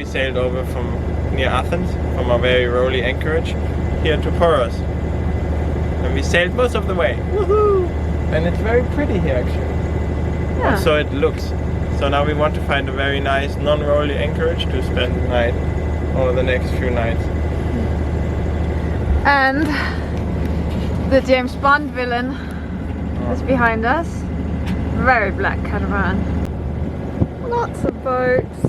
sailed over from near Athens, from a very rolly anchorage, here to Poros. And we sailed most of the way. Woohoo! And it's very pretty here actually. Yeah. So it looks. So now we want to find a very nice non-rolly anchorage to spend the night or the next few nights. And the James Bond villain is behind us. Very black catamaran. Lots of boats.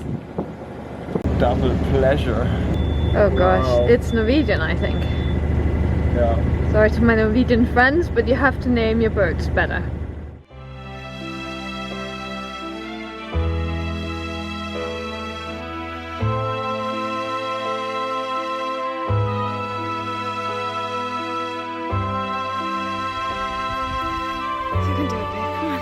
Double pleasure. Oh gosh, Wow. it's Norwegian, I think. Yeah. Sorry to my Norwegian friends, but you have to name your boats better. You can do it, babe. Come on.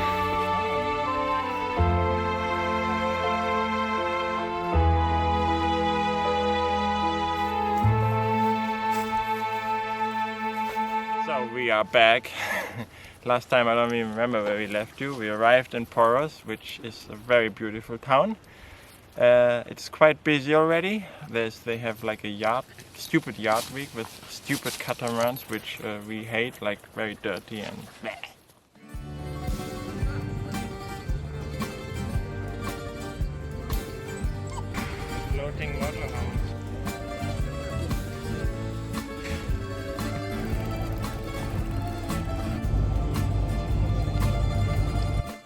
So we are back. Last time I don't even remember where we left you. We arrived in Poros, which is a very beautiful town. It's quite busy already. They have like a stupid yacht week with stupid catamarans, which we hate, like very dirty and bleh. Floating motorhomes.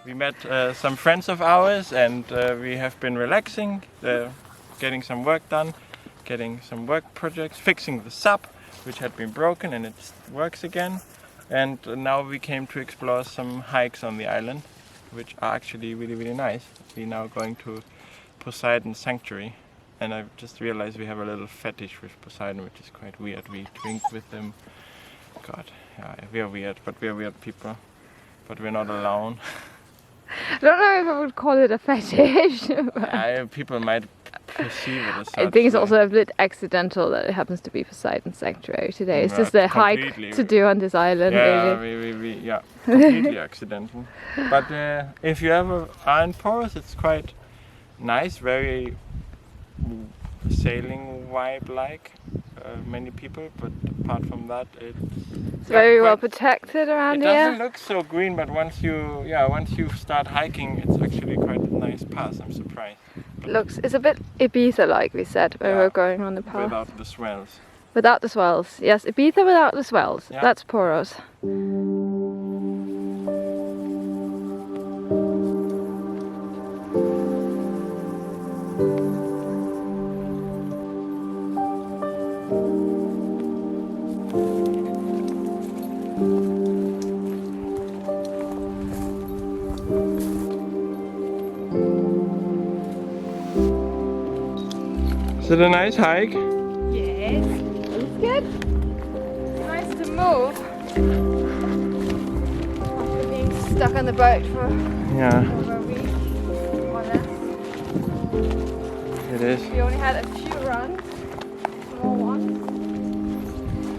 We met some friends of ours and we have been relaxing, getting some work done, getting some work projects, fixing the sub which had been broken and it works again. And now we came to explore some hikes on the island, which are actually really, really nice. We're now going to Poseidon Sanctuary, and I just realized we have a little fetish with Poseidon, which is quite weird. We drink with him. God, yeah, we are weird, but we are weird people. But we're not alone. I don't know if I would call it a fetish. People might perceive it as such. I think it's also a bit accidental that it happens to be Poseidon Sanctuary today. It's just a hike to do on this island. Yeah, really. yeah, completely accidental. But if you ever are in Poros, it's quite nice, very sailing vibe-like. Many people, but apart from that, it's very well protected around here. It doesn't look so green, but once you start hiking, it's actually quite a nice path. I'm surprised. It's a bit Ibiza, like we said, when we were going on the path. Without the swells. Without the swells, yes, Ibiza without the swells. Yeah. That's Poros. Is it a nice hike? Yes, it's good. It's nice to move after being stuck on the boat for over a week, more or less. It is. We only had a few runs, small ones,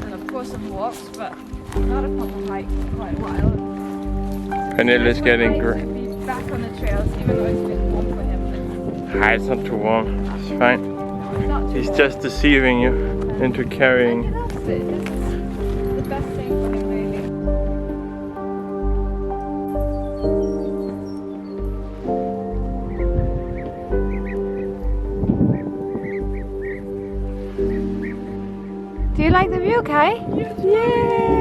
and of course some walks, but not a proper hike for quite a while. And it is getting great. Be back on the trails, even though it's a bit warm for him. It's not too warm. It's fine. He's just deceiving you into carrying. That's it. This is the best thing for him, really. Do you like the view, Kai? Yeah!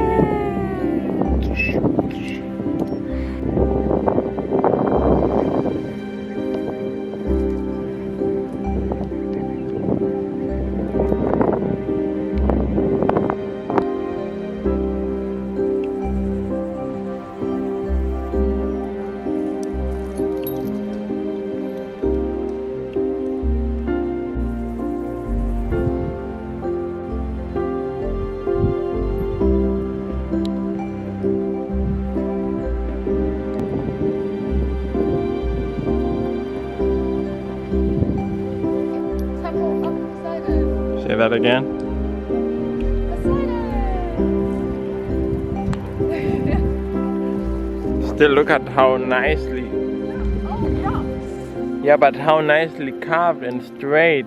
Say that again. Still look at how nicely. Yeah, but how nicely carved and straight.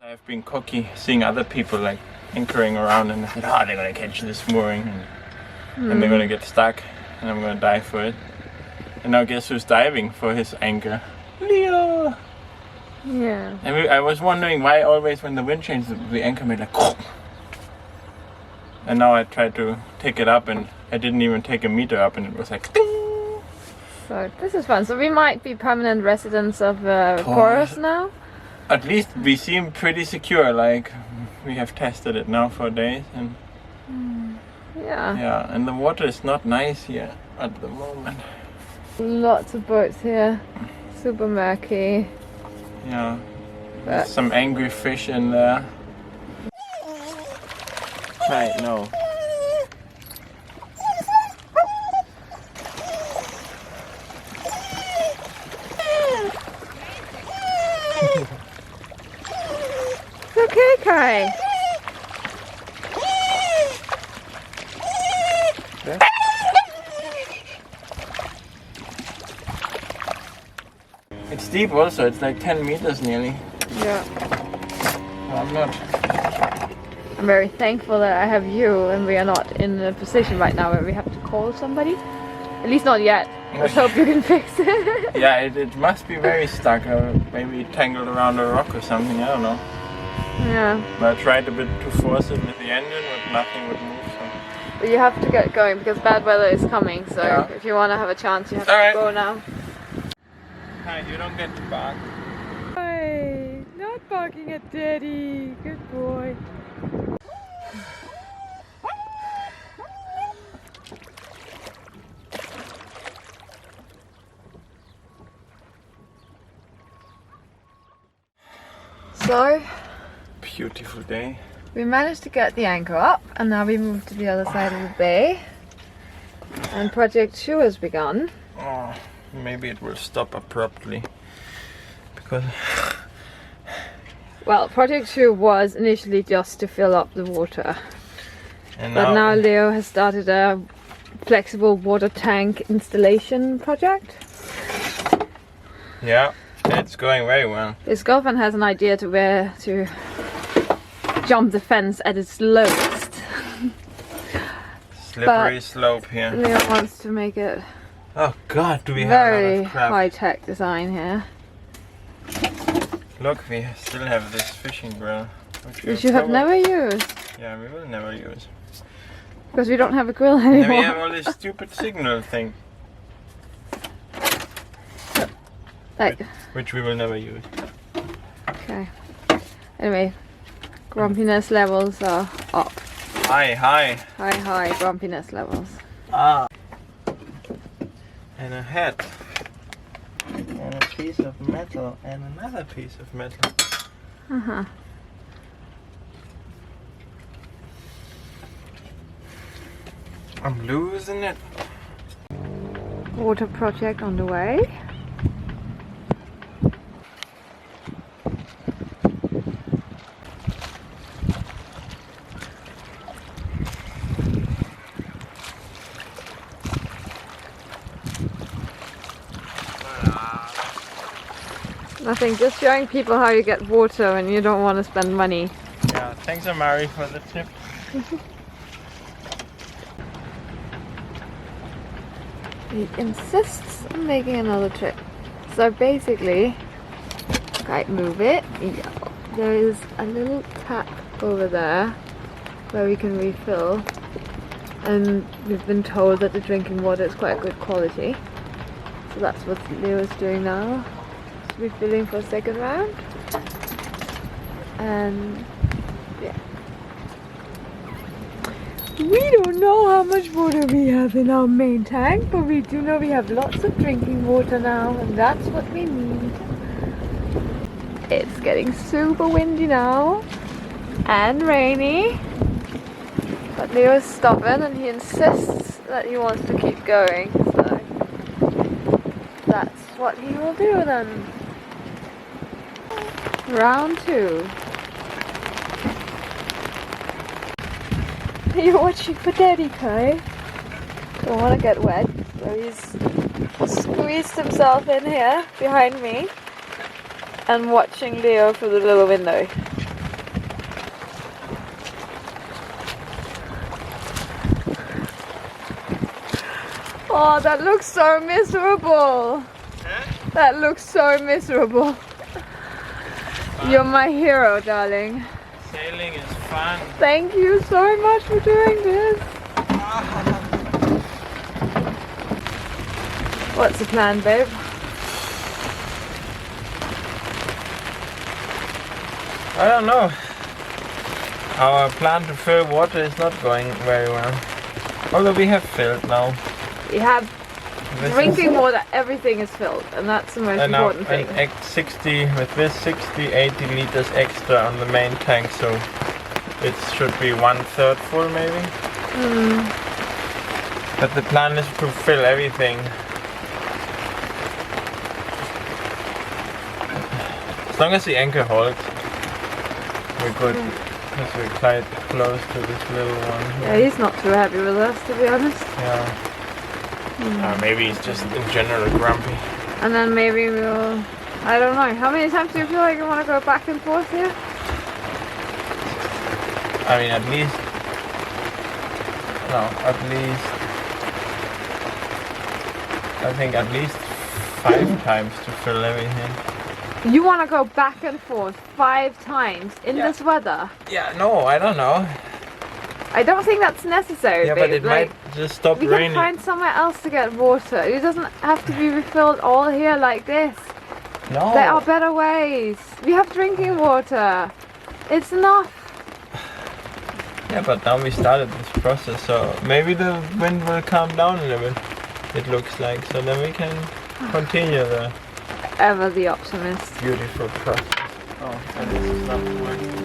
I've been cocky seeing other people like anchoring around and I said, oh, they're gonna catch this mooring and they're gonna get stuck and I'm gonna dive for it. And now guess who's diving for his anchor? Leo! Yeah. And I was wondering why always when the wind changes the anchor made like and now I tried to take it up and I didn't even take a meter up and it was like ding! So this is fun. So we might be permanent residents of Poros now. At least we seem pretty secure, like we have tested it now for days and yeah, and the water is not nice here at the moment. Lots of boats here, super murky. Yeah, there's some angry fish in there. Right, no. Okay, Kai. Yeah. It's deep also, it's like 10 meters nearly. Yeah. I'm very thankful that I have you and we are not in a position right now where we have to call somebody. At least not yet. Let's hope you can fix it. Yeah, it must be very stuck or maybe tangled around a rock or something, I don't know. Yeah. But I tried a bit to force it with the engine but nothing would move. So. But you have to get going because bad weather is coming, so Yeah. if you want to have a chance you have All to right. go now. Hi, you don't get to bark. Hi, not barking at Daddy. Good boy. So, Beautiful day. we managed to get the anchor up and now we moved to the other side of the bay. And Project 2 has begun. Oh, maybe it will stop abruptly. Because... Well, Project 2 was initially just to fill up the water. And But now Leo has started a flexible water tank installation project. Yeah, it's going very well. His girlfriend has an idea to where to jump the fence at its lowest. Slippery slope here. Leo wants to make it Oh god, do we have a very lot of crap. high-tech design here. Look, we still have this fishing grill. Which you have never used. Yeah, we will never use. Because we don't have a grill And anymore. we have all this stupid signal thing. Like, Which we will never use. okay. Anyway, grumpiness levels are up. Hi. High grumpiness levels. Ah. And a hat. And a piece of metal. And another piece of metal. Uh-huh. I'm losing it. Water project on the way. Nothing, just showing people how you get water when you don't want to spend money. Yeah, thanks Amari for the tip. He insists on making another trip. So basically, right, move it. Yeah. There is a little tap over there where we can refill. And we've been told that the drinking water is quite good quality. So that's what Leo's doing now. Refilling for a second round. And yeah. We don't know how much water we have in our main tank, but we do know we have lots of drinking water now, and that's what we need. It's getting super windy now and rainy, but Leo's stubborn and he insists that he wants to keep going, so that's what he will do then. Round 2. You're watching for Daddy, Kai. Don't want to get wet, so he's squeezed himself in here behind me and watching Leo through the little window. Oh, that looks so miserable. That looks so miserable. You're my hero, darling. Sailing is fun. Thank you so much for doing this. What's the plan, babe? I don't know. Our plan to fill water is not going very well. Although we have filled now. We have drinking water, everything is filled, and that's the most important thing. And 60, with this 60, 80 liters extra on the main tank, so it should be 1/3 full maybe. But the plan is to fill everything. As long as the anchor holds, we're good. Because we're quite close to this little one. Yeah, he's not too happy with us, to be honest. Yeah. Maybe he's just in general grumpy. And then maybe we'll... I don't know. How many times do you feel like you want to go back and forth here? I mean, at least... No, at least... I think at least 5 times to fill everything. You want to go back and forth 5 times in this weather? Yeah, no, I don't know. I don't think that's necessary, Yeah, babe. but it might just stop we raining. can find somewhere else to get water. It doesn't have to be refilled all here like this. No. There are better ways. We have drinking water. It's enough. Yeah, but now we started this process, so maybe the wind will calm down a little bit. It looks like, so then we can continue the Ever the optimist. beautiful process. Oh, and this is not working.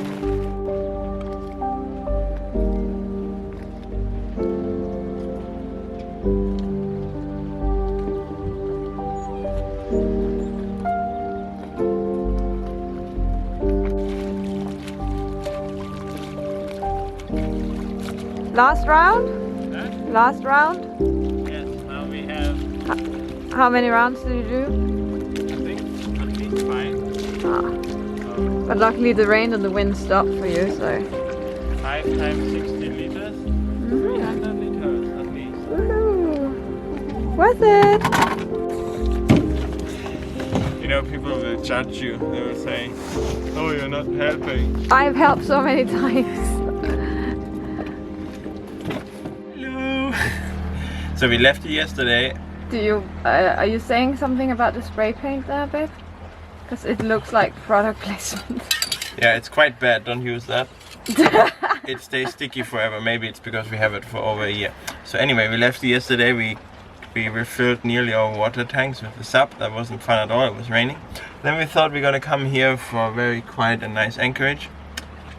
Last round? Huh? Last round? Yes, now we have, How many rounds did you do? I think, at least 5. Ah. But luckily the rain and the wind stopped for you, so... 5 times 60 liters, 300 liters at least. Woohoo! Worth it! You know, people will judge you. They will say, oh, you're not helping. I've helped so many times. Hello. So we left it yesterday. Do you, are you saying something about the spray paint there, babe? Because it looks like product placement. Yeah, it's quite bad. Don't use that. It stays sticky forever. Maybe it's because we have it for over a year. So anyway, we left it yesterday. We refilled nearly our water tanks with the sub. That wasn't fun at all. It was raining. Then we thought we're gonna come here for a very quiet and nice anchorage,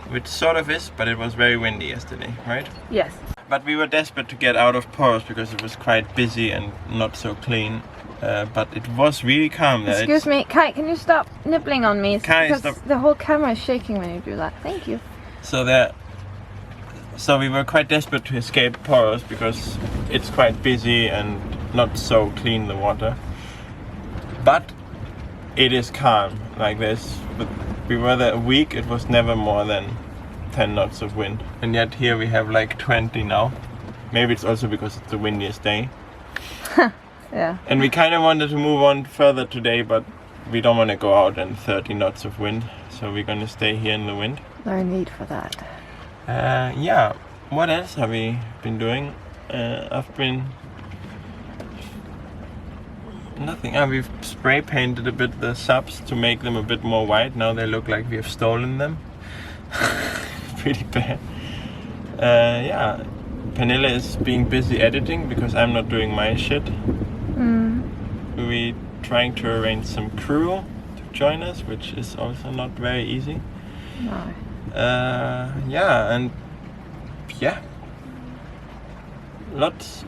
which sort of is, but it was very windy yesterday, right? Yes. But we were desperate to get out of Poros because it was quite busy and not so clean. But it was really calm there. Excuse me, Kai, can you stop nibbling on me? Kai, because stop. the whole camera is shaking when you do that. Thank you. So we were quite desperate to escape Poros because it's quite busy and not so clean, the water. But it is calm like this. But we were there a week, it was never more than 10 knots of wind. And yet here we have like 20 now. Maybe it's also because it's the windiest day. Yeah. And we kind of wanted to move on further today, but we don't want to go out in 30 knots of wind. So we're gonna stay here in the wind. No need for that. Yeah, what else have we been doing? I've been... Nothing. We've spray painted a bit the subs to make them a bit more white. Now they look like we have stolen them. Pretty bad. Yeah, Pernille is being busy editing because I'm not doing my shit. We're trying to arrange some crew to join us, which is also not very easy. No. Yeah, and yeah, lots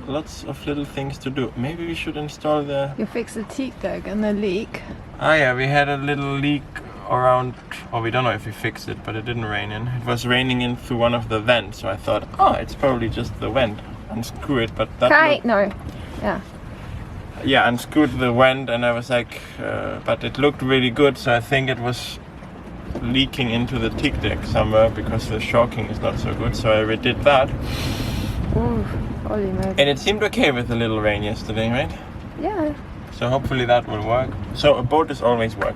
of little things to do. Maybe we should install the... You fix the teak dog and the leak. Ah yeah, we had a little leak around, or we don't know if we fixed it, but it didn't rain in. It was raining in through one of the vents, so I thought, oh, it's probably just the vent. Unscrew it, but that unscrewed the vent, and I was like, but it looked really good, so I think it was leaking into the teak deck somewhere because the shocking is not so good, so I redid that. Ooh, holy moly. And it seemed okay with the little rain yesterday, right? Yeah. So hopefully that will work. So a boat is always work.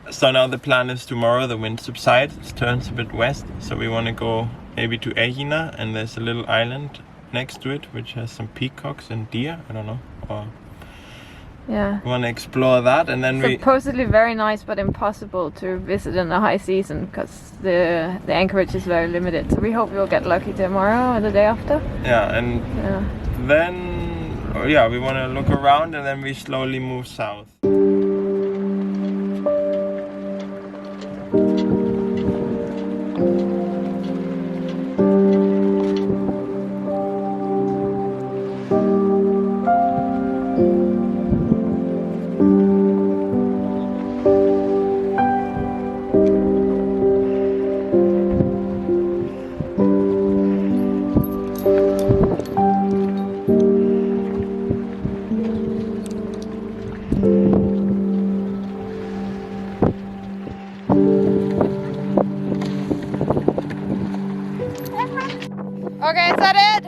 So now the plan is tomorrow the wind subsides, it turns a bit west, so we want to go maybe to Egina, and there's a little island next to it which has some peacocks and deer, I don't know. Or yeah. We want to explore that, and then supposedly very nice but impossible to visit in the high season because the anchorage is very limited. So we hope we'll get lucky tomorrow or the day after. Yeah, and then we want to look around, and then we slowly move south. Okay, is that it?